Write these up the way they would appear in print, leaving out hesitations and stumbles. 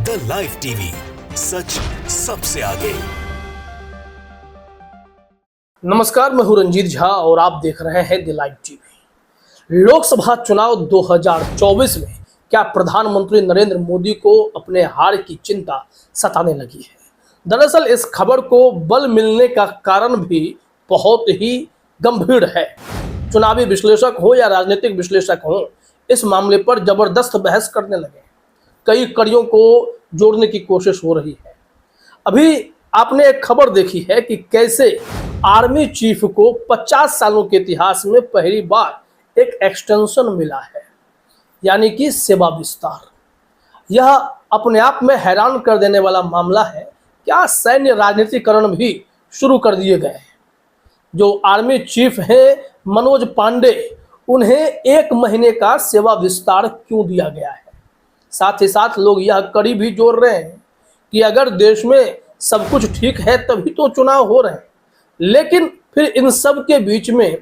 The live TV, सच सबसे आगे। नमस्कार, मैं हूं रंजीत झा और आप देख रहे हैं द लाइव टीवी। लोकसभा चुनाव 2024 में क्या प्रधानमंत्री नरेंद्र मोदी को अपने हार की चिंता सताने लगी है? दरअसल इस खबर को बल मिलने का कारण भी बहुत ही गंभीर है। चुनावी विश्लेषक हो या राजनीतिक विश्लेषक हो, इस मामले पर जबरदस्त बहस करने लगे। कई कड़ियों को जोड़ने की कोशिश हो रही है। अभी आपने एक खबर देखी है कि कैसे आर्मी चीफ को 50 सालों के इतिहास में पहली बार एक एक्सटेंशन मिला है, यानी कि सेवा विस्तार। यह अपने आप में हैरान कर देने वाला मामला है। क्या सैन्य राजनीतिकरण भी शुरू कर दिए गए हैं? जो आर्मी चीफ हैं मनोज पांडे, उन्हें 1 महीने का सेवा विस्तार क्यों दिया गया है? साथ ही साथ लोग यह कड़ी भी जोड़ रहे हैं कि अगर देश में सब कुछ ठीक है तभी तो चुनाव हो रहे हैं, लेकिन फिर इन सब के बीच में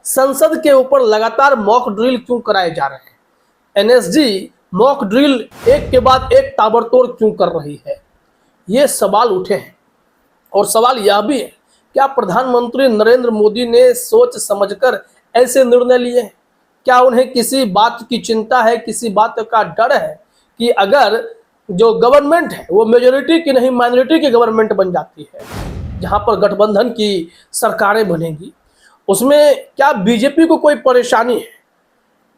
संसद के ऊपर लगातार मॉक ड्रिल क्यों कराए जा रहे हैं? एनएसजी मॉक ड्रिल एक के बाद एक ताबड़तोड़ क्यों कर रही है? ये सवाल उठे हैं। और सवाल यह भी है, क्या प्रधानमंत्री नरेंद्र मोदी ने सोच समझकर ऐसे निर्णय लिए हैं? क्या उन्हें किसी बात की चिंता है, किसी बात का डर है कि अगर जो गवर्नमेंट है वो मेजोरिटी की नहीं माइनॉरिटी की गवर्नमेंट बन जाती है, जहां पर गठबंधन की सरकारें बनेंगी, उसमें क्या बीजेपी को कोई परेशानी है?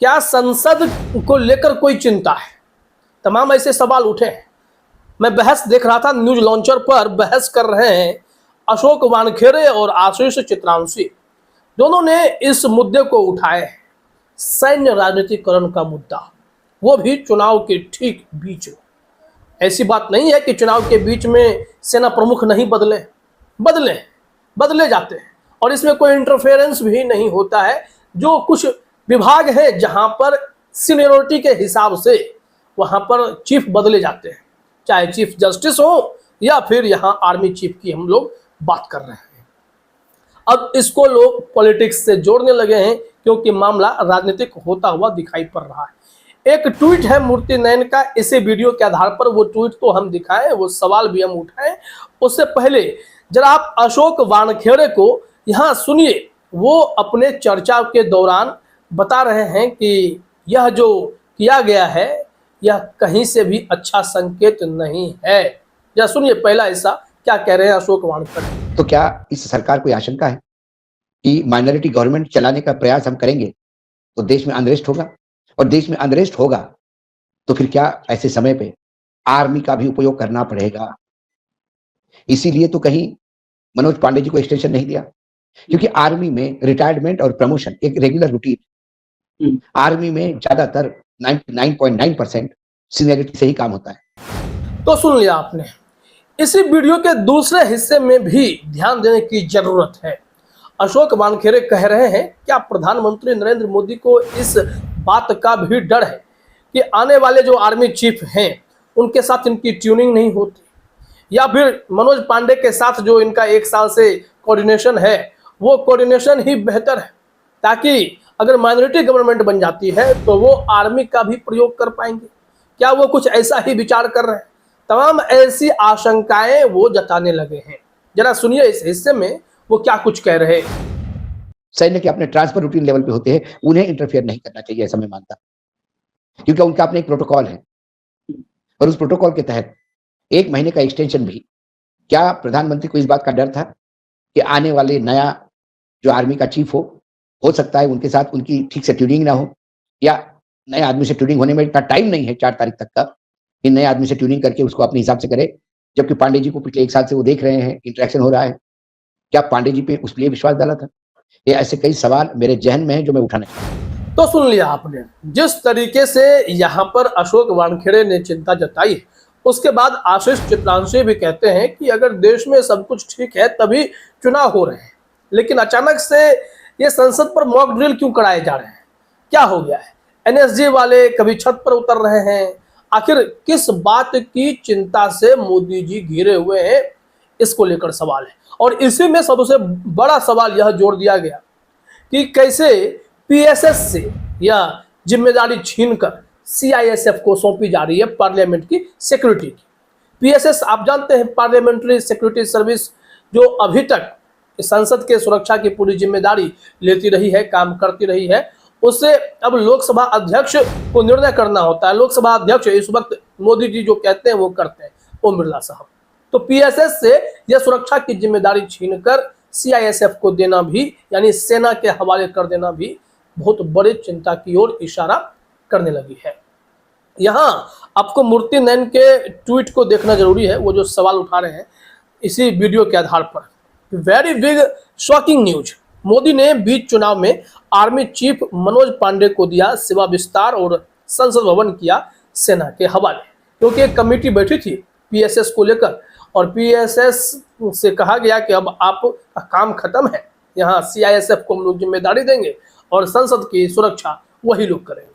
क्या संसद को लेकर कोई चिंता है? तमाम ऐसे सवाल उठे हैं। मैं बहस देख रहा था, न्यूज लॉन्चर पर बहस कर रहे हैं अशोक वानखेड़े और आशीष चित्रांशी। दोनों ने इस मुद्दे को उठाए हैं, सैन्य राजनीतिकरण का मुद्दा, वो भी चुनाव के ठीक बीच में। ऐसी बात नहीं है कि चुनाव के बीच में सेना प्रमुख नहीं बदले जाते हैं और इसमें कोई इंटरफेरेंस भी नहीं होता है। जो कुछ विभाग है जहां पर सीनियरिटी के हिसाब से वहां पर चीफ बदले जाते हैं, चाहे चीफ जस्टिस हो या फिर यहां आर्मी चीफ की हम लोग बात कर रहे हैं। अब इसको लोग पॉलिटिक्स से जोड़ने लगे हैं क्योंकि मामला राजनीतिक होता हुआ दिखाई पड़ रहा है। एक ट्वीट है मूर्ति नयन का, इसी वीडियो के आधार पर वो ट्वीट तो हम दिखाएं, वो सवाल भी हम उठाएं। उससे पहले जरा आप अशोक वानखेड़े को यहाँ सुनिए। वो अपने चर्चा के दौरान बता रहे हैं कि यह जो किया गया है यह कहीं से भी अच्छा संकेत नहीं है। जरा सुनिए पहला हिस्सा क्या कह रहे हैं अशोक वानखेड़े। तो क्या इस सरकार को आशंका है कि माइनॉरिटी गवर्नमेंट चलाने का प्रयास हम करेंगे तो देश में अनरेस्ट होगा, और देश में अनरेस्ट होगा तो फिर क्या ऐसे समय पे आर्मी का भी उपयोग करना पड़ेगा? इसीलिए तो कहीं मनोज पांडे जी को एक्सटेंशन नहीं दिया, क्योंकि आर्मी में रिटायरमेंट और प्रमोशन एक रेगुलर रूटीन। आर्मी में ज्यादातर 99.9% सीनियरिटी से ही काम होता है। तो सुन लिया आपने। इसी वीडियो के दूसरे हिस्से में भी ध्यान देने की जरूरत है। अशोक वानखेड़े कह रहे हैं क्या प्रधानमंत्री नरेंद्र मोदी को इस बात का भी डर है कि आने वाले जो आर्मी चीफ हैं उनके साथ इनकी ट्यूनिंग नहीं होती, या फिर मनोज पांडे के साथ जो इनका 1 साल से कोऑर्डिनेशन है वो कोऑर्डिनेशन ही बेहतर है, ताकि अगर माइनॉरिटी गवर्नमेंट बन जाती है तो वो आर्मी का भी प्रयोग कर पाएंगे। क्या वो कुछ ऐसा ही विचार कर रहे हैं? तमाम ऐसी आशंकाएं वो जताने लगे हैं। जरा सुनिए इस हिस्से में वो क्या कुछ कह रहे हैं। सैन्य के अपने ट्रांसफर रूटीन लेवल पे होते हैं, उन्हें इंटरफेयर नहीं करना चाहिए, ऐसा मैं मानता, क्योंकि उनका अपना एक प्रोटोकॉल है और उस प्रोटोकॉल के तहत 1 महीने का एक्सटेंशन भी, क्या प्रधानमंत्री को इस बात का डर था कि आने वाले नया जो आर्मी का चीफ हो सकता है उनके साथ उनकी ठीक से ट्यूनिंग ना हो, या नए आदमी से ट्यूनिंग होने में इतना टाइम नहीं है 4 तारीख तक का कि नए आदमी से ट्यूनिंग करके उसको अपने हिसाब से करे, जबकि पांडे जी को पिछले 1 साल से वो देख रहे हैं, इंटरेक्शन हो रहा है। क्या पांडे जी पे उस लिए विश्वास डाला था? ये ऐसे कई सवाल मेरे जहन में है जो मैं उठाना चाहता हूं। तो सुन लिया आपने जिस तरीके से यहाँ पर अशोक वानखेड़े ने चिंता जताई है। उसके बाद आशीष चित्रांशी भी कहते हैं कि अगर देश में सब कुछ ठीक है तभी चुनाव हो रहे हैं, लेकिन अचानक से ये संसद पर मॉक ड्रिल क्यों कराए जा रहे हैं? क्या हो गया है? एनएसजी वाले कभी छत पर उतर रहे हैं? आखिर किस बात की चिंता से मोदी जी घिरे हुए हैं, इसको लेकर सवाल है। और इसी में सबसे बड़ा सवाल यह जोड़ दिया गया कि कैसे पीएसएस से यह जिम्मेदारी छीनकर सीआईएसएफ को सौंपी जा रही है पार्लियामेंट की सिक्योरिटी की। पीएसएस आप जानते हैं, पार्लियामेंट्री सिक्योरिटी सर्विस, जो अभी तक संसद के सुरक्षा की पूरी जिम्मेदारी लेती रही है, काम करती रही है, उससे अब लोकसभा अध्यक्ष को निर्णय करना होता है। लोकसभा अध्यक्ष इस वक्त मोदी जी जो कहते हैं वो करते हैं, ओम बिरला साहब। तो पीएसएस से यह सुरक्षा की जिम्मेदारी छीनकर सीआईएसएफ को देना भी, यानी सेना के हवाले कर देना भी बहुत बड़ी चिंता की ओर इशारा करने लगी है। यहाँ आपको मूर्ति नैन के ट्वीट को देखना जरूरी है, वो जो सवाल उठा रहे हैं इसी वीडियो के आधार पर। Very big shocking news, Modi ने बीच चुनाव में आर्मी चीफ मनोज पांडे को दिया सेवा विस्तार और संसद भवन किया सेना के हवाले, क्योंकि एक कमेटी बैठी थी पीएसएस को लेकर और पीएसएस से कहा गया कि अब आपका काम खत्म है, यहाँ सीआईएसएफ को हम लोग जिम्मेदारी देंगे और संसद की सुरक्षा वही लोग करेंगे।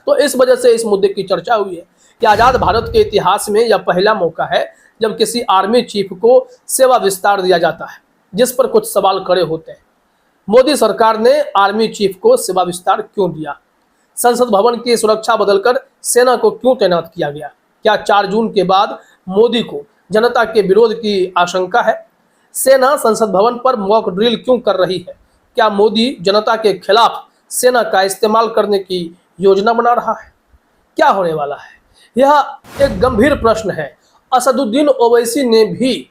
तो इस वजह से इस मुद्दे की चर्चा हुई है कि आजाद भारत के इतिहास में यह पहला मौका है जब किसी आर्मी चीफ को सेवा विस्तार दिया जाता है, जिस पर कुछ सवाल खड़े होते हैं। मोदी सरकार ने आर्मी चीफ को सेवा विस्तार क्यों दिया? संसद भवन की सुरक्षा बदलकर सेना को क्यों तैनात किया गया? क्या 4 जून के बाद मोदी को जनता के विरोध की आशंका है? सेना संसद भवन पर मॉक ड्रिल क्यों कर रही है? क्या मोदी जनता के खिलाफ सेना का इस्तेमाल करने की योजना बना रहा है? क्या होने वाला है? यह एक गंभीर प्रश्न है। असदुद्दीन ओवैसी ने भी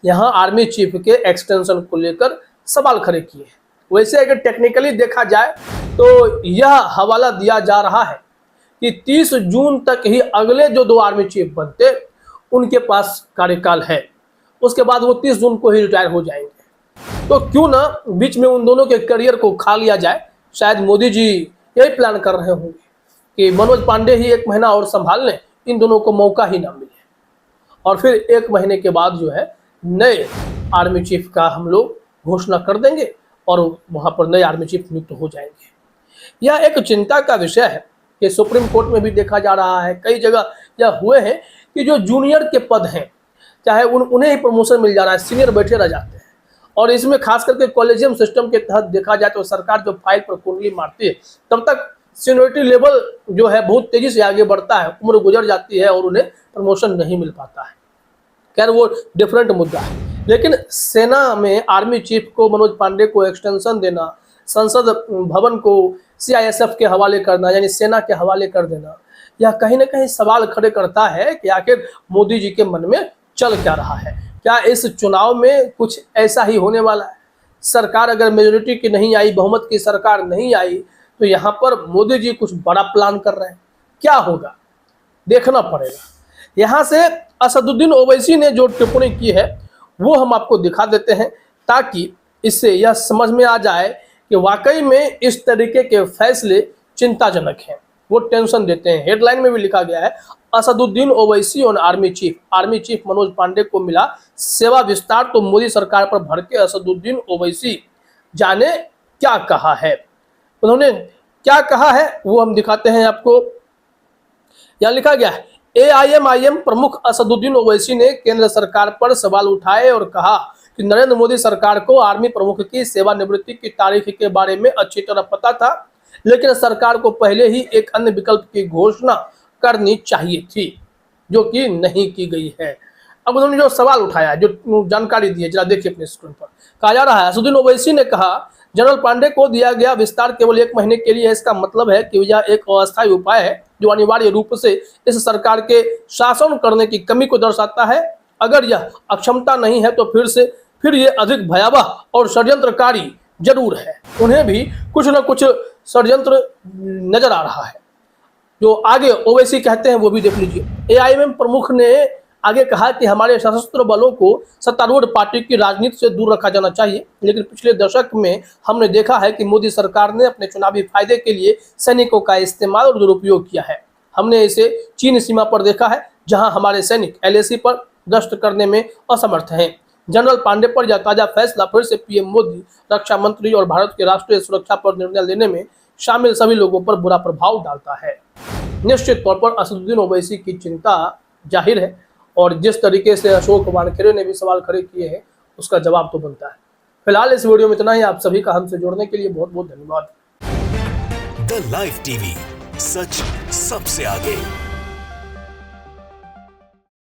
यहाँ आर्मी चीफ के एक्सटेंशन को लेकर सवाल खड़े किए हैं। वैसे अगर टेक्निकली देखा जाए तो यह हवाला दिया जा रहा है कि 30 जून तक ही अगले जो 2 आर्मी चीफ बनते उनके पास कार्यकाल है, उसके बाद वो 30 जून को ही रिटायर हो जाएंगे। तो क्यों ना बीच में उन दोनों के करियर को खा लिया जाए। शायद मोदी जी यही प्लान कर रहे होंगे कि मनोज पांडे ही 1 महीना और संभाल लें, इन दोनों को मौका ही ना मिले और फिर 1 महीने के बाद जो है नए आर्मी चीफ का हम लोग घोषणा कर देंगे और वहां पर नए आर्मी चीफ नियुक्त हो जाएंगे। यह एक चिंता का विषय है कि सुप्रीम कोर्ट में भी देखा जा रहा है, कई जगह यह हुए हैं कि जो जूनियर के पद हैं चाहे उन्हें ही प्रमोशन मिल जा रहा है, सीनियर बैठे रह जाते हैं। और इसमें खास करके कॉलेजियम सिस्टम के तहत देखा जाए तो सरकार जो फाइल पर कुंडली मारती है तब तक सीनियरिटी लेवल जो है बहुत तेजी से आगे बढ़ता है, उम्र गुजर जाती है और उन्हें प्रमोशन नहीं मिल पाता है। खैर वो डिफरेंट मुद्दा है। लेकिन सेना में आर्मी चीफ को मनोज पांडे को एक्सटेंशन देना, संसद भवन को सीआईएसएफ के हवाले करना यानी सेना के हवाले कर देना, यह कहीं ना कहीं सवाल खड़े करता है कि आखिर मोदी जी के मन में चल क्या रहा है। क्या इस चुनाव में कुछ ऐसा ही होने वाला है? सरकार अगर मेजोरिटी की नहीं आई, बहुमत की सरकार नहीं आई, तो यहाँ पर मोदी जी कुछ बड़ा प्लान कर रहे हैं। क्या होगा देखना पड़ेगा। यहाँ से असदुद्दीन ओवैसी ने जो टिप्पणी की है वो हम आपको दिखा देते हैं ताकि इससे यह समझ में आ जाए कि वाकई में इस तरीके के फैसले चिंताजनक हैं, वो टेंशन देते हैं। हेडलाइन में भी लिखा गया है, असदुद्दीन ओवैसी और आर्मी चीफ मनोज पांडे को मिला सेवा विस्तार तो मोदी सरकार पर भड़के असदुद्दीन ओवैसी, जाने क्या कहा है। उन्होंने क्या कहा है वो हम दिखाते हैं आपको। यहाँ लिखा गया है, एआईएमआईएम प्रमुख असदुद्दीन ओवैसी ने केंद्र सरकार पर सवाल उठाए और कहा कि नरेंद्र मोदी सरकार को आर्मी प्रमुख की सेवानिवृत्ति की तारीख के बारे में अच्छी तरह पता था, लेकिन सरकार को पहले ही एक अन्य विकल्प की घोषणा करनी चाहिए थी, जो कि नहीं की गई है। अब उन्होंने जो सवाल उठाया, जो जानकारी दी है, जरा देखिए अपने स्क्रीन पर। कहा जा रहा है, असदुद्दीन ओवैसी ने कहा जनरल पांडे को दिया गया विस्तार केवल 1 महीने के लिए है। इसका मतलब है कि यह एक अस्थायी उपाय है जो अनिवार्य रूप से इस सरकार के शासन करने की कमी को दर्शाता है। अगर यह अक्षमता नहीं है तो फिर ये अधिक भयावह और षड्यंत्रकारी जरूर है। उन्हें भी कुछ न कुछ षड्यंत्र नजर आ रहा है। जो आगे ओवैसी कहते हैं वो भी देख लीजिए। एआईएमआईएम प्रमुख ने आगे कहा कि हमारे सशस्त्र बलों को सत्तारूढ़ पार्टी की राजनीति से दूर रखा जाना चाहिए, लेकिन पिछले दशक में हमने देखा है कि मोदी सरकार ने अपने चुनावी फायदे के लिए सैनिकों का इस्तेमाल और दुरुपयोग किया है। हमने इसे चीन सीमा पर देखा है, जहां हमारे सैनिक एलएसी पर गश्त करने में असमर्थ हैं। जनरल पांडे पर यह ताजा फैसला फिर से पीएम मोदी, रक्षा मंत्री और भारत के राष्ट्रीय सुरक्षा पर निर्णय लेने में शामिल सभी लोगों पर बुरा प्रभाव डालता है। निश्चित तौर पर असदुद्दीन ओवैसी की चिंता जाहिर है और जिस तरीके से अशोक वानखेड़े ने भी सवाल खड़े किए हैं उसका जवाब तो बनता है। फिलहाल इस वीडियो में इतना ही। आप सभी का हमसे जुड़ने के लिए बहुत बहुत धन्यवाद। द लाइव टीवी, सच सबसे आगे।